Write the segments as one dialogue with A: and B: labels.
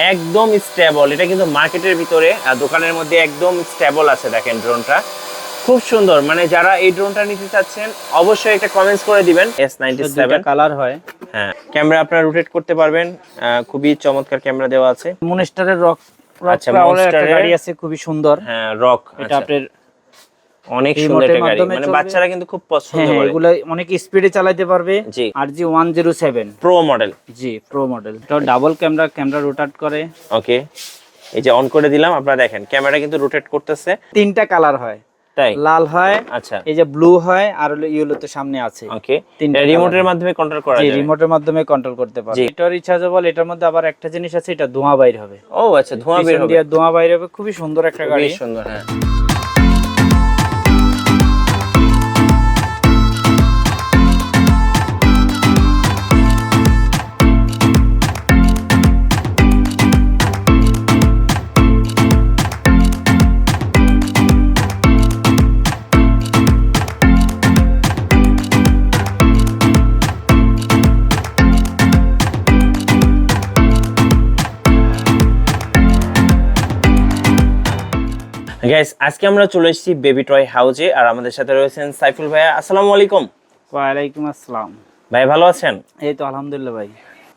A: একদম স্টেবল, এটা কিন্তু মার্কেটের ভিতরে দোকানের মধ্যে একদম স্টেবল আছে। দেখেন ড্রোনটা খুব সুন্দর, মানে যারা এই ড্রোনটা নিতে চাচ্ছেন অবশ্যই একটা কমেন্টস করে দিবেন। S97
B: কালার হয়।
A: হ্যাঁ, ক্যামেরা আপনারা রোটেট করতে পারবেন, খুবই চমৎকার ক্যামেরা দেওয়া আছে।
B: মনস্টারের রক,
A: আচ্ছা মনস্টারের
B: গাড়ি আছে খুবই সুন্দর।
A: হ্যাঁ রক,
B: এটা আপনার
A: অনেক সুন্দর একটা গাড়ি, মানে বাচ্চারা কিন্তু খুব পছন্দ করে।
B: এগুলো অনেক স্পিডে চালাতে পারবে।
A: জি
B: RG 107
A: প্রো মডেল।
B: জি প্রো মডেল। এটা ডাবল ক্যামেরা রোটেট করে।
A: ওকে, এই যে অন করে দিলাম, আপনারা দেখেন ক্যামেরা কিন্তু রোটেট করতেছে।
B: তিনটা কালার হয়,
A: তাই
B: লাল হয়,
A: আচ্ছা
B: এই যে ব্লু হয়, আর হলো ইয়েলো তো সামনে আছে।
A: ওকে, রিমোটের মাধ্যমে কন্ট্রোল করা যায়।
B: রিমোটের মাধ্যমে কন্ট্রোল করতে পারবে। এটা রিচার্জেবল। এটার মধ্যে আবার একটা জিনিস আছে, এটা ধোঁয়া বাইর হবে।
A: ও আচ্ছা, ধোঁয়া বের হবে,
B: ধোঁয়া বাইর হবে। খুবই সুন্দর একটা গাড়ি,
A: সুন্দর। হ্যাঁ গাইস, আজকে আমরা চলে এসেছি বেবি টয় হাউজে, আর আমাদের সাথে রয়েছেন সাইফুল ভাইয়া। আসসালামু আলাইকুম।
B: ওয়ালাইকুম আসসালাম।
A: ভাই ভালো আছেন?
B: এই তো আলহামদুলিল্লাহ ভাই।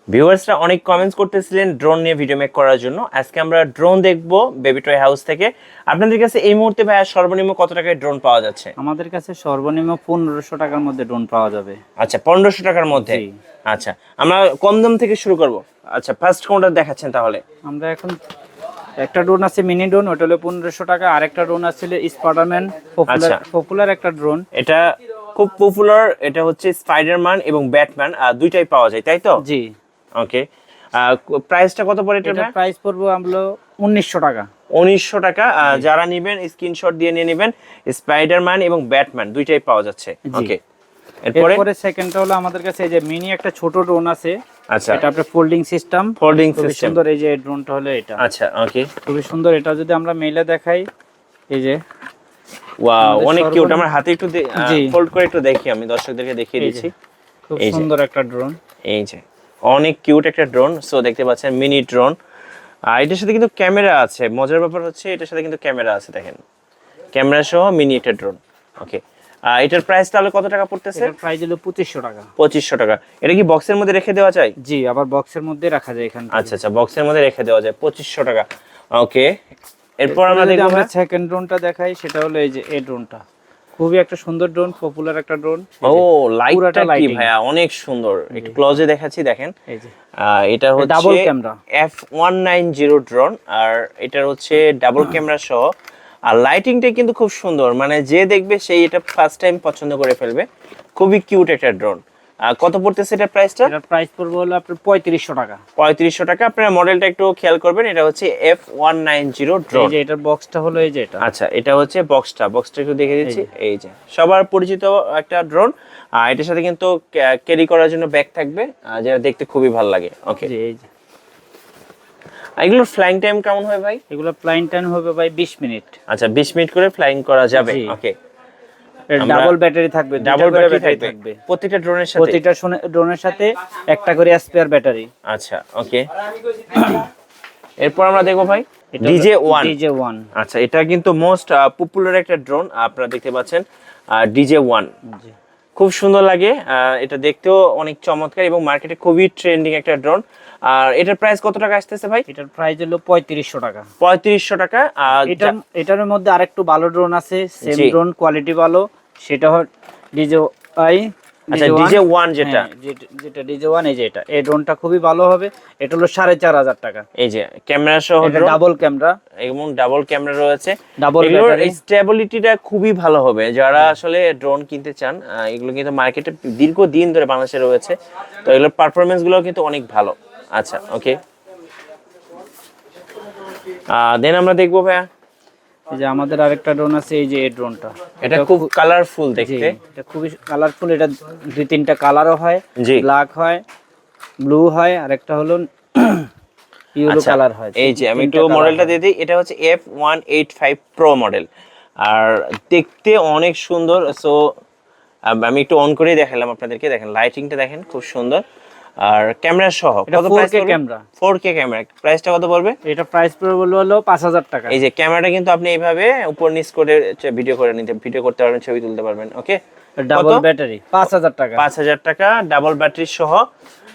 A: ভিউয়ার্সরা অনেক কমেন্টস করতেছিলেন ড্রোন নিয়ে ভিডিও মেক করার জন্য। আজকে আমরা ড্রোন দেখবো বেবি টয় হাউস থেকে। আপনাদের কাছে এই মুহূর্তে ভাইয়া সর্বনিম্ন কত টাকায় ড্রোন পাওয়া যাচ্ছে?
B: আমাদের কাছে সর্বনিম্ন 1500 টাকার মধ্যে ড্রোন পাওয়া যাবে।
A: আচ্ছা 1500 টাকার মধ্যে। আচ্ছা আমরা কম দাম থেকে শুরু করব। আচ্ছা ফার্স্ট কোনটা দেখাচ্ছেন তাহলে?
B: আমরা এখন একটা ড্রোন আছে মিনি ড্রোন, ওটা হলো 1500 টাকা। আর একটা ড্রোন আছে স্পাইডারম্যান, পপুলার একটা ড্রোন।
A: এটা খুব পপুলার, এটা হচ্ছে স্পাইডারম্যান এবং ব্যাটম্যান দুইটাই পাওয়া যায়, তাই তো?
B: জি।
A: ওকে, প্রাইসটা কত পড়ে এটা?
B: প্রাইস পড়বে আমরা 1900 টাকা।
A: 1900 টাকা। যারা নেবেন স্ক্রিনশট দিয়ে নিয়ে নেবেন। স্পাইডারম্যান এবং ব্যাটম্যান দুইটাই পাওয়া যাচ্ছে। ওকে,
B: এরপরে সেকেন্ডটা হলো আমাদের কাছে এই যে মিনি একটা ছোট ড্রোন আছে।
A: আচ্ছা,
B: এটা আপনার ফোল্ডিং সিস্টেম। খুব সুন্দর। এই যে ড্রোনটা হলো এটা।
A: আচ্ছা ওকে,
B: খুবই সুন্দর। এটা যদি আমরা মেলে দেখাই, এই যে
A: ওয়াও অনেক কিউট। আমার হাতে একটু ফোল্ড করে একটু দেখি, আমি দর্শকদেরকে দেখিয়ে দিচ্ছি।
B: খুব সুন্দর একটা ড্রোন।
A: এই যে অনেক কিউট একটা ড্রোন। সো দেখতে পাচ্ছেন মিনি ড্রোন। এটার সাথে কিন্তু ক্যামেরা আছে। মজার ব্যাপার হচ্ছে এটার সাথে কিন্তু ক্যামেরা আছে, দেখেন ক্যামেরা সহ মিনি একটা ড্রোন। ওকে, এটার প্রাইস তাহলে কত টাকা পড়তেছে?
B: এটার প্রাইস হলো 2500 টাকা।
A: 2500 টাকা। এটা কি বক্সের মধ্যে রেখে দেওয়া যায়?
B: জি, আবার বক্সের মধ্যে রাখা যায় এখানে।
A: আচ্ছা আচ্ছা, বক্সের মধ্যে রেখে দেওয়া যায় 2500 টাকা। ওকে, এরপর আমরা দেখব
B: আমরা সেকেন্ড ড্রোনটা দেখাই। সেটা হলো এই যে এই ড্রোনটা। খুবই একটা সুন্দর ড্রোন, পপুলার একটা ড্রোন।
A: ও লাইটটা কি ভাইয়া অনেক সুন্দর। একটু ক্লোজে দেখাচ্ছি, দেখেন
B: এই যে
A: এটা হচ্ছে
B: ডাবল ক্যামেরা
A: F190 ড্রোন, আর এটার হচ্ছে ডাবল ক্যামেরা সহ। আর লাইটিংটা কিন্তু খুব সুন্দর, মানে যে দেখবে সেই এটা ফার্স্ট টাইম পছন্দ করে ফেলবে। খুবই কিউট একটা ড্রোন। কত পড়তেছে এটা প্রাইসটা?
B: এটার প্রাইস পড়বে হলো আপনার 3500 টাকা।
A: 3500 টাকা। আপনারা মডেলটা একটু খেয়াল করবেন, এটা হচ্ছে F190 ড্রোন।
B: এই যে এটার বক্সটা হলো এই যে এটা।
A: আচ্ছা, এটা হচ্ছে বক্সটা একটু দেখে দিচ্ছি। এই যে সবার পরিচিত একটা ড্রোন। এটার সাথে কিন্তু ক্যারি করার জন্য ব্যাগ থাকবে, যেটা দেখতে খুবই ভালো লাগে। ওকে,
B: এই যে
A: এগুলোর ফ্লাইং টাইম কেমন হয় ভাই?
B: এগুলো ফ্লাইং টাইম হবে ভাই 20 মিনিট।
A: আচ্ছা 20 মিনিট করে ফ্লাইং করা যাবে। ওকে,
B: ডাবল ব্যাটারি থাকবে,
A: ডাবল ব্যাটারি থাকবে প্রত্যেকটা
B: ড্রোনের সাথে একটা করে স্পেয়ার ব্যাটারি।
A: আচ্ছা ওকে, এরপর আমরা দেখবো ভাই DJ1। আচ্ছা, এটা কিন্তু মোস্ট পপুলার একটা ড্রোন, আপনারা দেখতে পাচ্ছেন DJ1। খুব সুন্দর লাগে, এটা দেখতেও অনেক চমৎকার এবং মার্কেটে খুবই ট্রেন্ডিং একটা ড্রোন। আর এটার প্রাইস কত টাকা আসতেছে ভাই?
B: এটার প্রাইস হলো 3500 টাকা।
A: 3500 টাকা।
B: এটার মধ্যে আরেকটু ভালো ড্রোন আছে, সেম ড্রোন, কোয়ালিটি ভালো। সেটা হল DJI।
A: আচ্ছা DJ1 যেটা
B: DJ1, এই যে এটা, এই ড্রোনটা খুবই ভালো হবে। এটা হলো 4500 টাকা।
A: এই যে ক্যামেরা সহ
B: ডাবল ক্যামেরা
A: এবং ডাবল ক্যামেরা রয়েছে।
B: Double battery.
A: স্টেবিলিটিটা খুবই ভালো হবে। যারা আসলে ড্রোন কিনতে চান, এগুলো কিন্তু মার্কেটে দীর্ঘদিন ধরে বাংলাদেশে রয়েছে, তো এগুলোর পারফরমেন্স গুলো কিন্তু অনেক ভালো। আচ্ছা ওকে, দেন আমরা দেখবো ভাইয়া
B: এই যে আমাদের আরেকটা ড্রোন আছে, এই যে এই ড্রোনটা।
A: এটা খুব কালারফুল দেখতে।
B: এটা খুবই কালারফুল। এটা দুই তিনটা কালারও হয়, ব্ল্যাক হয়, ব্লু হয়, আর একটা হলো ইয়েলো কালার হয়।
A: এই যে আমি একটু মডেলটা দিয়ে দিই, এটা হচ্ছে F185 প্রো মডেল, আর দেখতে অনেক সুন্দর। সো আমি একটু অন করে দেখালাম আপনাদেরকে, দেখেন লাইটিংটা দেখেন খুব সুন্দর। আর ক্যামেরা সহ কত প্রাইস পড়বে?
B: ক্যামেরা
A: 4K ক্যামেরা, প্রাইসটা কত পড়বে?
B: এটা প্রাইস পড়বে হলো 5000 টাকা।
A: এই যে ক্যামেরাটা কিন্তু আপনি এইভাবে উপর নিচ করে ভিডিও করতে পারবেন, ছবি তুলতে পারবেন। ওকে,
B: ডাবল ব্যাটারি 5000 টাকা।
A: 5000 টাকা ডাবল ব্যাটারি সহ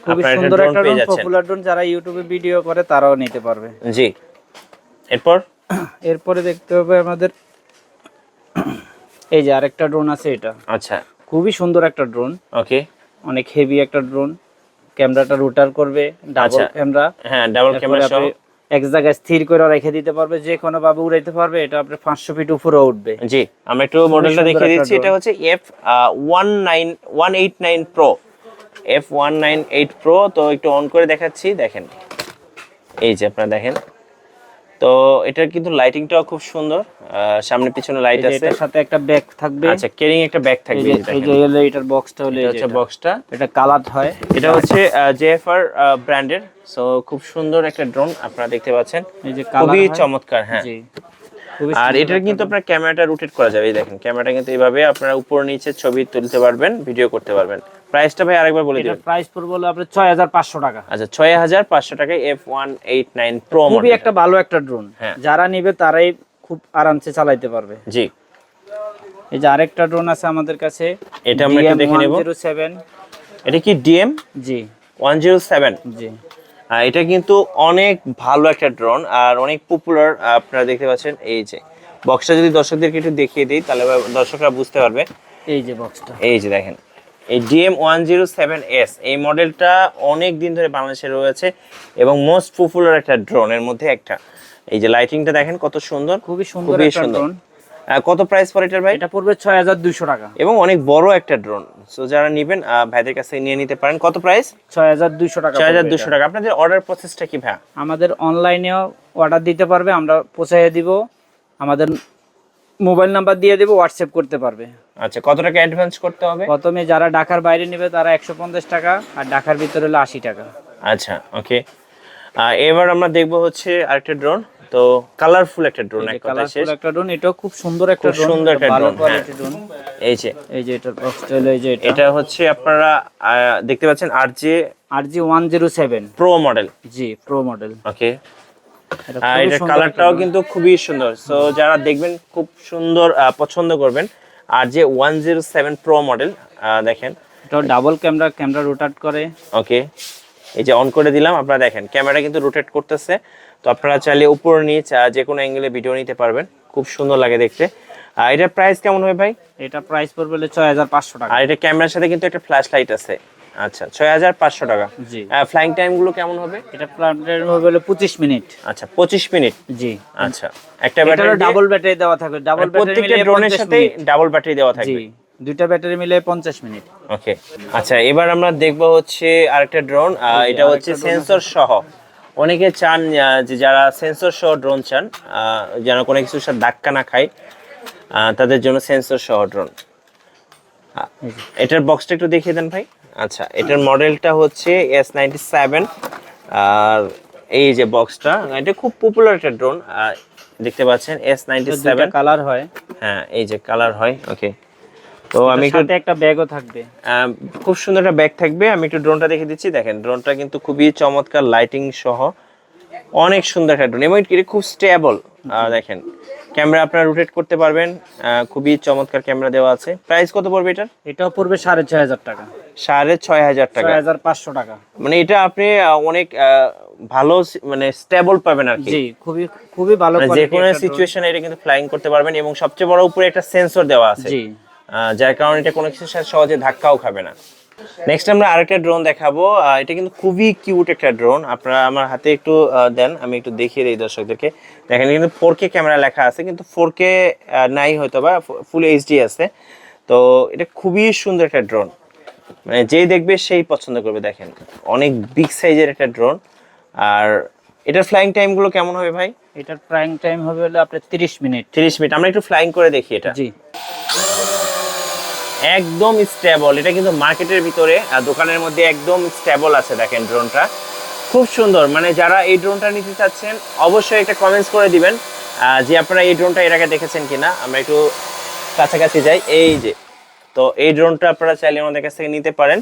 B: খুব সুন্দর একটা ড্রোন, পপুলার ড্রোন, যারা ইউটিউবে ভিডিও করে তারাও নিতে পারবে।
A: জি,
B: এরপরে দেখতে হবে আমাদের এই যে আরেকটা ড্রোন আছে এটা।
A: আচ্ছা,
B: খুবই সুন্দর একটা ড্রোন।
A: ওকে,
B: অনেক হেভি একটা ড্রোন। ক্যামেরাটা রোটার করবে, ডাবল ক্যামেরা।
A: হ্যাঁ, ডাবল ক্যামেরা সহ
B: এক জায়গায় স্থির করে রেখে দিতে পারবে, যে কোনো ভাবে উড়াইতে পারবে। এটা আপনি 500 ফিট উপরে উঠবে।
A: জি, আমরা একটু মডেলটা দেখিয়ে দিচ্ছি। এটা হচ্ছে F189 Pro, F198 Pro। তো একটু অন করে দেখাচ্ছি, দেখেন এই যে আপনারা দেখেন। তো এটার কিন্তু লাইটিংটাও খুব সুন্দর, সামনে পিছনে লাইট আছে,
B: এটার সাথে একটা ব্যাগ থাকবে।
A: আচ্ছা, ক্যারিং একটা ব্যাগ থাকবে।
B: এই যে এটার বক্সটা হলো,
A: এটা হচ্ছে বক্সটা,
B: এটা কালার হয়।
A: এটা হচ্ছে JFR ব্র্যান্ডের। সো খুব সুন্দর একটা ড্রোন আপনারা দেখতে পাচ্ছেন,
B: এই যে
A: খুবই চমৎকার। হ্যাঁ,
B: জি,
A: আর এটার কিন্তু আপনার ক্যামেরাটা রোটেট করা যাবে। এই দেখেন, ক্যামেরাটা কিন্তু এইভাবে আপনারা উপর নিচে ছবি তুলতে পারবেন, ভিডিও করতে পারবেন। প্রাইসটা ভাই আরেকবার বলে দিন।
B: এটা প্রাইস পড়বে হলো আপনার 6500 টাকা।
A: আচ্ছা, 6500 টাকায় F189 Pro মডেল।
B: খুবই একটা ভালো একটা ড্রোন, যারা নিবে তারাই খুব আরামসে চালাতে পারবে।
A: জি,
B: এই যে আরেকটা ড্রোন আছে আমাদের কাছে,
A: এটা আমরা একটু দেখে নেব।
B: 107।
A: এটা কি DM?
B: জি,
A: 107।
B: জি,
A: এটা কিন্তু অনেক ভালো একটা ড্রোন আর অনেক পপুলার। আপনারা দেখতে পাচ্ছেন, এই যে বক্সটা যদি দর্শকদেরকে একটু দেখিয়ে দিই তাহলে দর্শকরা বুঝতে পারবে।
B: এই যে বক্সটা,
A: এই যে দেখেন, এই DM107S এই মডেলটা অনেক দিন ধরে বাংলাদেশে রয়েছে এবং মোস্ট পপুলার একটা ড্রোনের মধ্যে একটা। এই যে লাইটিংটা দেখেন কত সুন্দর,
B: খুবই সুন্দর একটা ড্রোন।
A: কত প্রাইস পড়ে এটার ভাই?
B: এটা পড়বে 6200 টাকা
A: এবং অনেক বড় একটা ড্রোন। সো যারা নেবেন ভাইদের কাছ থেকে নিয়ে নিতে পারেন। কত প্রাইস?
B: 6200 টাকা।
A: 6200 টাকা। আপনাদের অর্ডার প্রসেসটা কি ভাই?
B: আমাদের অনলাইনেও অর্ডার দিতে পারবে, আমরা পৌঁছে দিব। আমাদের মোবাইল নাম্বার দিয়ে দেব, হোয়াটসঅ্যাপ করতে পারবে।
A: আচ্ছা, কত টাকা অ্যাডভান্স করতে হবে?
B: প্রথমে যারা ঢাকার বাইরে নেবে তারা 150 টাকা, আর ঢাকার ভিতরে হলো 80 টাকা।
A: আচ্ছা, ওকে। এবার আমরা দেখব হচ্ছে আরেকটা ড্রোন। তো কালারফুল একটা ড্রোন, এক কথায় শেষ।
B: একটা ড্রোন, এটাও খুব সুন্দর একটা ড্রোন,
A: সুন্দর একটা
B: ভালো
A: ড্রোন।
B: কোয়ালিটির ড্রোন।
A: এই যে
B: এটার বক্সটা হলো, এই যে
A: এটা হচ্ছে আপনারা দেখতে পাচ্ছেন
B: RG107
A: Pro মডেল।
B: জি, প্রো মডেল।
A: ওকে, এটার কালারটাও কিন্তু খুবই সুন্দর। সো যারা দেখবেন খুব সুন্দর পছন্দ করবেন। RG107 Pro মডেল, দেখেন
B: এটা ডাবল ক্যামেরা রোটেট করে।
A: ওকে, এই যে অন করে দিলাম, আপনারা দেখেন ক্যামেরা কিন্তু রোটেট করতেছে। তো আপনারা চাইলে উপর নিচ যে কোনো অ্যাঙ্গেলে ভিডিও নিতে পারবেন, খুব সুন্দর লাগে দেখতে। এটার প্রাইস কেমন হবে ভাই?
B: এটা প্রাইস পড়বে 6500 টাকা।
A: আর এটা ক্যামেরার সাথে কিন্তু একটা ফ্ল্যাশ লাইট আছে। আচ্ছা, 6500 টাকা।
B: জি,
A: ফ্লাইং টাইম গুলো কেমন হবে?
B: এটা ফ্লাইং টাইম হবে 25 মিনিট।
A: আচ্ছা, 25 মিনিট।
B: জি,
A: আচ্ছা, একটা ব্যাটারি
B: ডাবল ব্যাটারি দেওয়া থাকবে। ডাবল ব্যাটারি
A: প্রত্যেকটা ড্রোনের সাথে ডাবল ব্যাটারি দেওয়া থাকবে।
B: জি, দুইটা ব্যাটারি মিলে 50 মিনিট।
A: ওকে, আচ্ছা, এবার আমরা দেখব হচ্ছে আরেকটা ড্রোন। এটা হচ্ছে সেন্সর সহ। অনেকে চান যে যারা সেন্সর সহ ড্রোন চান, যেন কোনো কিছুর সাথে ধাক্কা না খায়, তাদের জন্য সেন্সর সহ ড্রোন। এটার বক্সটা একটু দেখিয়ে দেন ভাই। আচ্ছা, এটার মডেলটা হচ্ছে S97। আর এই যে বক্সটা, এটা খুব পপুলার একটা ড্রোন, দেখতে পাচ্ছেন S97
B: কালার হয়।
A: হ্যাঁ, এই যে কালার হয়। ওকে, তো আমি একটু
B: একটা ব্যাগও থাকবে,
A: খুব সুন্দর একটা ব্যাগ থাকবে। আমি একটু ড্রোনটা দেখে দিচ্ছি। দেখেন ড্রোনটা কিন্তু খুবই চমৎকার, লাইটিং সহ অনেক সুন্দর একটা ড্রোন এবং এটা খুব স্টেবল। দেখেন ক্যামেরা আপনারা রোটেট করতে পারবেন, খুবই চমৎকার ক্যামেরা দেওয়া আছে। প্রাইস কত পড়বে এটার?
B: এটাও পড়বে 6500 টাকা।
A: 6500 টাকা,
B: 6500 টাকা।
A: মানে এটা আপনি অনেক ভালো, মানে স্টেবল পাবেন আর কি।
B: জি, খুবই ভালো
A: যে কোনো সিচুয়েশনে এটা কিন্তু ফ্লাইং করতে পারবেন এবং সবচেয়ে বড় উপরে একটা সেন্সর দেওয়া আছে।
B: জি,
A: যার কারণে এটা কোনো কিছুর সাথে সহজে ধাক্কাও খাবে না। নেক্সট আমরা আরেকটা ড্রোন দেখাবো। এটা কিন্তু খুবই কিউট একটা ড্রোন। আপনারা আমার হাতে একটু দেন, আমি একটু দেখিয়ে দিই দর্শকদেরকে। দেখেন কিন্তু 4K ক্যামেরা লেখা আছে, কিন্তু 4K নাই হয়তো বা ফুল HD আছে। তো এটা খুবই সুন্দর একটা ড্রোন, মানে যেই দেখবে সেই পছন্দ করবে। দেখেন অনেক বিগ সাইজের একটা ড্রোন। আর এটার ফ্লাইং টাইম গুলো কেমন হবে ভাই?
B: এটার ফ্লাইং টাইম হবে হলো আপনার 30 মিনিট।
A: 30 মিনিট। আমরা একটু ফ্লাইং করে দেখি এটা।
B: জি,
A: একদম স্টেবল। এটা কিন্তু মার্কেটের ভিতরে দোকানের মধ্যে একদম স্টেবল আছে। দেখেন ড্রোনটা খুব সুন্দর। মানে যারা এই ড্রোনটা নিতে চাচ্ছেন অবশ্যই একটা কমেন্টস করে দিবেন যে আপনারা এই ড্রোনটা এর আগে দেখেছেন কিনা। আমরা একটু কাছাকাছি যাই। এই যে তো এই ড্রোনটা আপনারা চাইলে আমাদের কাছ থেকে নিতে পারেন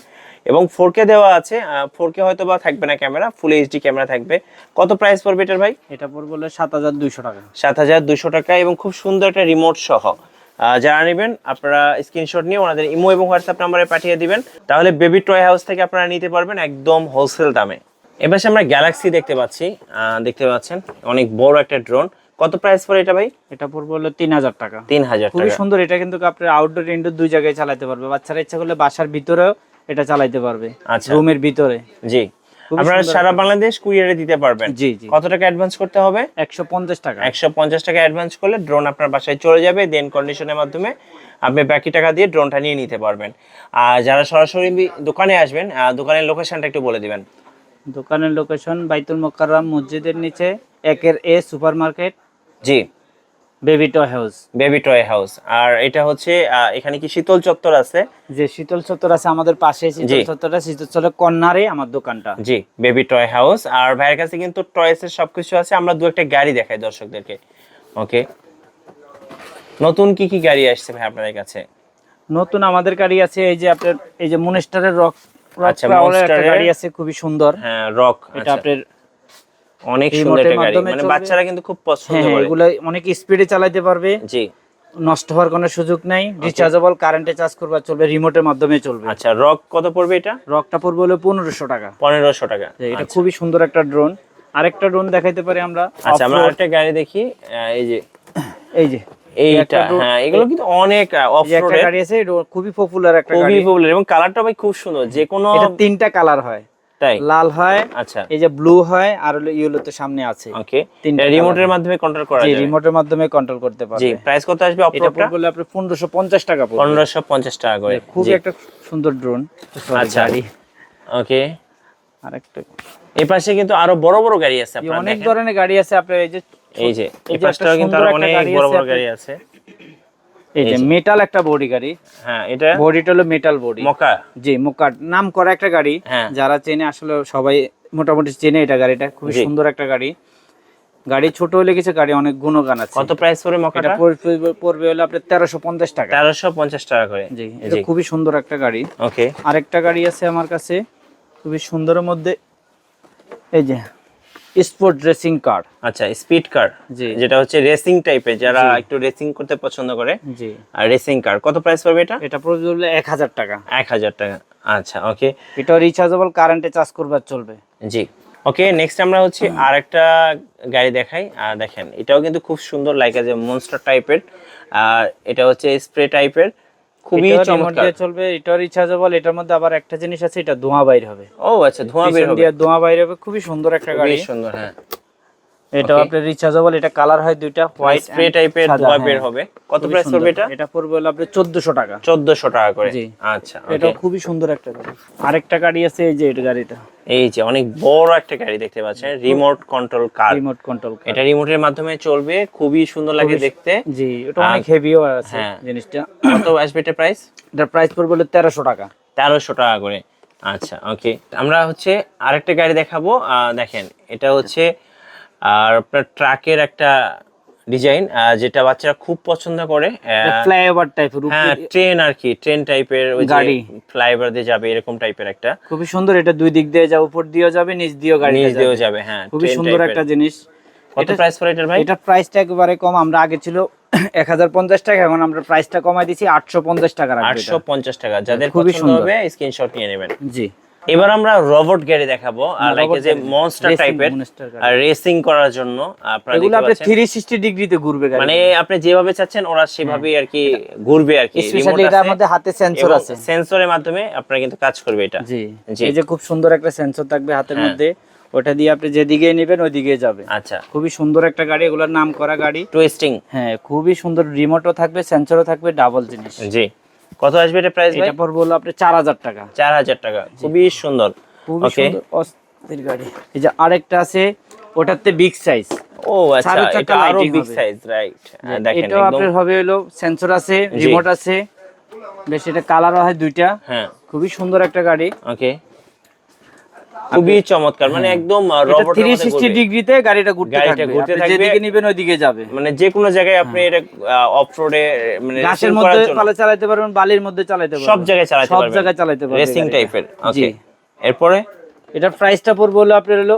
A: এবং 4K দেওয়া আছে। 4K হয়তো বা থাকবে না ক্যামেরা, ফুল এইচডি ক্যামেরা থাকবে। কত প্রাইস পড়বে এটার ভাই?
B: এটা পড়বে হলো 7200 টাকা।
A: 7200 টাকা এবং খুব সুন্দর একটা রিমোট সহ। যারা নেবেন আপনারা স্ক্রিনশট নিয়ে ওনাদের ইমো এবং হোয়াটসঅ্যাপ নম্বরে পাঠিয়ে দিবেন, তাহলে বেবি টয় হাউস থেকে আপনারা নিতে পারবেন একদম হোলসেল দামে। এবার আমরা গ্যালাক্সি দেখতে পাচ্ছি, দেখতে পাচ্ছেন অনেক বড় একটা ড্রোন। কত প্রাইস পড়ে এটা ভাই?
B: এটা পড়বে হলো 3000 টাকা।
A: 3000 টাকা।
B: খুবই সুন্দর। এটা কিন্তু আপনি আউটডোর ইনডোর দুই জায়গায় চালাতে পারবে। বাচ্চারা ইচ্ছা করলে বাসার ভিতরেও এটা চালাতে পারবে, রুমের ভিতরে।
A: জি, আপনারা সারা বাংলাদেশ কুরিয়ারে দিতে পারবেন।
B: জি জি।
A: কত টাকা অ্যাডভান্স করতে হবে?
B: 150 টাকা।
A: 150 টাকা অ্যাডভান্স করলে ড্রোন আপনার বাসায় চলে যাবে, দেন কন্ডিশনের মাধ্যমে আপনি বাকি টাকা দিয়ে ড্রোনটা নিয়ে নিতে পারবেন। আর যারা সরাসরি দোকানে আসবেন, দোকানের লোকেশনটা একটু বলে দিবেন।
B: দোকানের লোকেশন বাইতুল মুকাররম মসজিদের নিচে 1-এ সুপার মার্কেট।
A: জি,
B: baby toy house.
A: Baby toy house. আর এটা হচ্ছে এখানে কি শীতল চত্বর আছে?
B: যে শীতল চত্বর আছে আমাদের পাশে, শীতল চত্বরটা, শীতল চত্বরের কর্নারে আমার দোকানটা।
A: জি, বেবি টয় হাউস। আর ভাইয়ের কাছে কিন্তু টয়স এর সবকিছু আছে। আমরা দু একটা গাড়ি দেখাই দর্শকদেরকে। ওকে, নতুন কি কি গাড়ি আসছে ভাই আপনাদের কাছে?
B: নতুন আমাদের গাড়ি আছে এই যে আপনার এই যে মনস্টারের রক।
A: আচ্ছা, মনস্টারের
B: গাড়ি আছে খুবই সুন্দর।
A: হ্যাঁ, রক।
B: এটা আপনার
A: অনেক সুন্দর একটা গাড়ি, মানে বাচ্চারা কিন্তু খুব পছন্দ করে।
B: এগুলো অনেক স্পিডে চালাতে পারবে।
A: জি,
B: নষ্ট হওয়ার কোনো সুযোগ নাই। রিচার্জেবল, কারেন্টে চার্জ করবা চলবে, রিমোটের মাধ্যমে চলবে।
A: আচ্ছা, রক কত পড়বে এটা?
B: রকটা পড়বে হলো 1500 টাকা।
A: 1500 টাকা।
B: এটা খুবই সুন্দর একটা ড্রোন। আরেকটা ড্রোন দেখাইতে পারি আমরা।
A: আচ্ছা, আমরা আরেকটা গাড়ি দেখি। এই যে এইটা, হ্যাঁ, এগুলো কিন্তু অনেক অফরোড
B: গাড়ি আছে। এটা খুবই পপুলার একটা গাড়ি,
A: খুবই পপুলার এবং কালারটা ভাই খুব সুন্দর। যে কোনো
B: এটা তিনটা কালার হয়, তাই লাল হয়,
A: আচ্ছা,
B: এই যে ব্লু হয়, আর হলো ইয়েলোতে সামনে আছে।
A: ওকে, এটা রিমোটের মাধ্যমে কন্ট্রোল করা যায়।
B: জি, রিমোটের মাধ্যমে কন্ট্রোল করতে পারবে।
A: জি, প্রাইস কত আসবে অফরোডটা?
B: এটা বললে আপনি 1550 টাকা পড়বে।
A: 1550 টাকা করে।
B: খুবই একটা সুন্দর ড্রোন।
A: আচ্ছা, ওকে।
B: আরেকটা
A: এই পাশে কিন্তু আরো বড় বড় গাড়ি আছে, আপনারা
B: অনেক ধরনের গাড়ি আছে। আপনার এই যে
A: এই পাশটাও কিন্তু আরো অনেক বড় বড় গাড়ি আছে।
B: এই যে মেটাল একটা বডি গাড়ি।
A: হ্যাঁ, এটা
B: বডিটা হলো মেটাল বডি।
A: মকা।
B: জি, মকা নাম করা একটা গাড়ি। যারা চেনে আসলে সবাই মোটামুটি চেনে এটা গাড়িটা। খুবই সুন্দর একটা গাড়ি। গাড়ি ছোট হলে কিছু, গাড়ি অনেক গুণগান আছে।
A: কত প্রাইস পড়ে মকাটা?
B: এটা পড়বে হলো আপনার 1350 টাকা।
A: 1350 টাকা করে।
B: জি, এটা খুবই সুন্দর একটা গাড়ি।
A: ওকে,
B: আরেকটা গাড়ি আছে আমার কাছে খুবই সুন্দরের মধ্যে, এই যে স্পোর্ট রেসিং কার।
A: আচ্ছা, স্পিড কার, যেটা হচ্ছে রেসিং টাইপের, যারা একটু রেসিং করতে পছন্দ করে।
B: জি,
A: আর রেসিং কার কত প্রাইস পড়বে এটা?
B: এটা পড়বে হলো 1000 টাকা।
A: 1000 টাকা। আচ্ছা, ওকে।
B: এটা রিচার্জেবল, কারেন্টে চার্জ করবে চলবে।
A: জি, ওকে। নেক্সট আমরা হচ্ছে আরেকটা গাড়ি দেখাই। দেখেন, এটাও কিন্তু খুব সুন্দর, লাইক যে মনস্টার টাইপের। আর এটা হচ্ছে স্প্রে টাইপের, খুবই চমৎকার
B: চলবে। এটা রিচার্জেবল। এটার মধ্যে আবার একটা জিনিস আছে, এটা ধোঁয়া বাইর হবে।
A: ও আচ্ছা, ধোঁয়া বের হবে।
B: ধোঁয়া বাইর হবে। খুবই সুন্দর একটা গাড়ি।
A: খুবই সুন্দর, হ্যাঁ।
B: এটা আপনার রিচার্জেবল। এটা কালার হয় দুইটা, হোয়াইট
A: স্প্রে টাইপের, ধোঁয়া বের হবে। কত প্রাইস পড়বে এটা?
B: এটা পড়বে হলো আপনার 1400 টাকা।
A: 1400 টাকা করে।
B: জি,
A: আচ্ছা,
B: এটা খুবই সুন্দর একটা গাড়ি। আরেকটা গাড়ি আছে, এই যে এটা গাড়িটা,
A: এই যে অনেক বড় একটা গাড়ি দেখতে পাচ্ছেন, remote control car.
B: Remote control car.
A: এটা রিমোটের মাধ্যমে চলবে, খুবই সুন্দর লাগে দেখতে।
B: জি, এটা অনেক হেভিও আছে জিনিসটা।
A: কত আসবে এটা প্রাইস?
B: এটার প্রাইস পড়বে হলো 1300 টাকা।
A: 1300 টাকা করে। আচ্ছা, ওকে। আমরা হচ্ছে আরেকটা গাড়ি দেখাবো। দেখেন, এটা হচ্ছে আর আপনার ট্রাকের একটা ডিজাইন, যেটা বাচ্চারা খুব পছন্দ করে।
B: ফ্লাইওভার টাইপের,
A: হ্যাঁ, ট্রেন আর কি, ট্রেন টাইপের ওই গাড়ি, ফ্লাইওভার দিয়ে যাবে এরকম টাইপের একটা।
B: খুবই সুন্দর। এটা দুই দিক দিয়ে যাবে, উপর দিয়েও যাবে, নিচ দিয়েও গাড়ি
A: দিয়েও যাবে। হ্যাঁ,
B: খুবই সুন্দর একটা জিনিস।
A: কত প্রাইস পড়ে এটার ভাই?
B: এটা প্রাইসটা একেবারে কম। আমরা আগে ছিল 1050 টাকা, এখন আমরা প্রাইসটা কমাই দিয়েছি 850 টাকা রাখবো।
A: 850 টাকা। যাদের পছন্দ হবে স্ক্রিনশট নিয়ে নেবেন।
B: জি,
A: এবার আমরা রোবট গাড়ি দেখাবো, লাইক যে মনস্টার টাইপের, রেসিং করার জন্য। আপনারা
B: এগুলো আপনি 360 ডিগ্রিতে ঘুরবে গাড়ি,
A: মানে আপনি যেভাবে চাচ্ছেন ওরা সেভাবেই আর কি ঘুরবে আর কি।
B: স্পেশালি এটার মধ্যে হাতে সেন্সর আছে,
A: সেন্সরের মাধ্যমে আপনারা কিন্তু কাজ করবে এটা।
B: জি, এই যে খুব সুন্দর একটা সেন্সর থাকবে হাতের মধ্যে, ওটা দিয়ে আপনি যেদিকে নেবেন ওইদিকে যাবে।
A: আচ্ছা,
B: খুবই সুন্দর একটা গাড়ি। এগুলোর নাম করা গাড়ি,
A: টুইস্টিং।
B: হ্যাঁ, খুবই সুন্দর। রিমোটও থাকবে, সেন্সরও থাকবে, ডাবল জিনিস।
A: জি, কত আসবে এটা প্রাইস ভাই?
B: এটা পড়বে হলো আপনি 4000 টাকা।
A: 4000 টাকা। খুবই সুন্দর,
B: খুবই সুন্দর অস্থির গাড়ি। এই যে আরেকটা আছে, ওটাতে বিগ সাইজ।
A: ও আচ্ছা, এটা আরো বিগ সাইজ, রাইট। দেখেন,
B: এটা আপনার হবে হলো সেন্সর আছে, রিমোট আছে, বেশ। এটা কালারও হয় দুইটা।
A: হ্যাঁ,
B: খুবই সুন্দর একটা গাড়ি।
A: ওকে। খুবই চমৎকার, মানে একদম রোবট
B: 360 ডিগ্রিতে গাড়িটা ঘুরতে থাকবে, আপনি যেদিকে নেবেন ওইদিকে যাবে,
A: মানে যে কোনো জায়গায় আপনি এটা অফ রোডে মানে
B: গাছের মধ্যে চালাতে পারবেন, বালির মধ্যে চালাতে পারবেন,
A: সব জায়গায় চালাতে পারবেন রেসিং টাইপের। ওকে, এরপরে
B: এটার প্রাইসটা পড়বে হলো আপনার হলো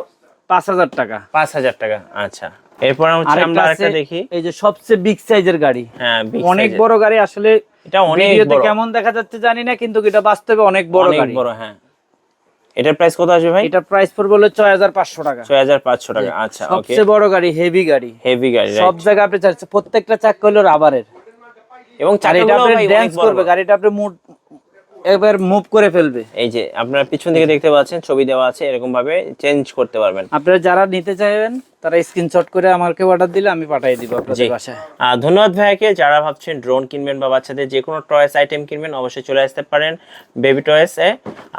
B: 5000 টাকা।
A: 5000 টাকা, আচ্ছা। এরপর আমরা আরেকটা দেখি,
B: এই যে সবচেয়ে বিগ সাইজের গাড়ি,
A: হ্যাঁ
B: অনেক বড় গাড়ি, আসলে
A: এটা অনেক
B: বড়, কেমন দেখা যাচ্ছে জানি না, কিন্তু এটা বাস্তবে অনেক বড় গাড়ি, অনেক বড়।
A: হ্যাঁ, এটার প্রাইস কত আসবে ভাই?
B: এটার প্রাইস পড়বে হলো 6500 টাকা।
A: 6500 টাকা, আচ্ছা। ওকে,
B: সবচেয়ে বড় গাড়ি, হেভি গাড়ি,
A: সব
B: জায়গায় আপনি চালাচ্ছেন, প্রত্যেকটা চাকা হলো রাবারের,
A: এবং
B: চাকাগুলো ভাই ড্যান্স করবে, গাড়িটা আপনি একবার মুভ করে ফেলবে।
A: এই যে আপনারা পিছন দিকে দেখতে পাচ্ছেন, ছবি দেওয়া আছে, এরকম ভাবে চেঞ্জ করতে পারবেন।
B: আপনারা যারা নিতে চাইবেন তারা স্ক্রিনশট করে আমাকে অর্ডার দিলে আমি পাঠিয়ে দিব আপনাদের বাসায়।
A: ধন্যবাদ ভাইয়াকে। যারা ভাবছেন ড্রোন কিনবেন বা বাচ্চাদের যে কোনো টয়েস আইটেম কিনবেন, অবশ্যই চলে আসতে পারেন বেবি টয়েস এ।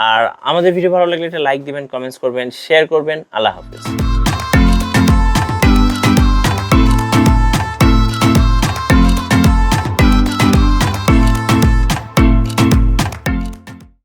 A: আর আমাদের ভিডিও ভালো লাগলে একটা লাইক দিবেন, কমেন্টস করবেন, শেয়ার করবেন। আল্লাহ হাফেজ।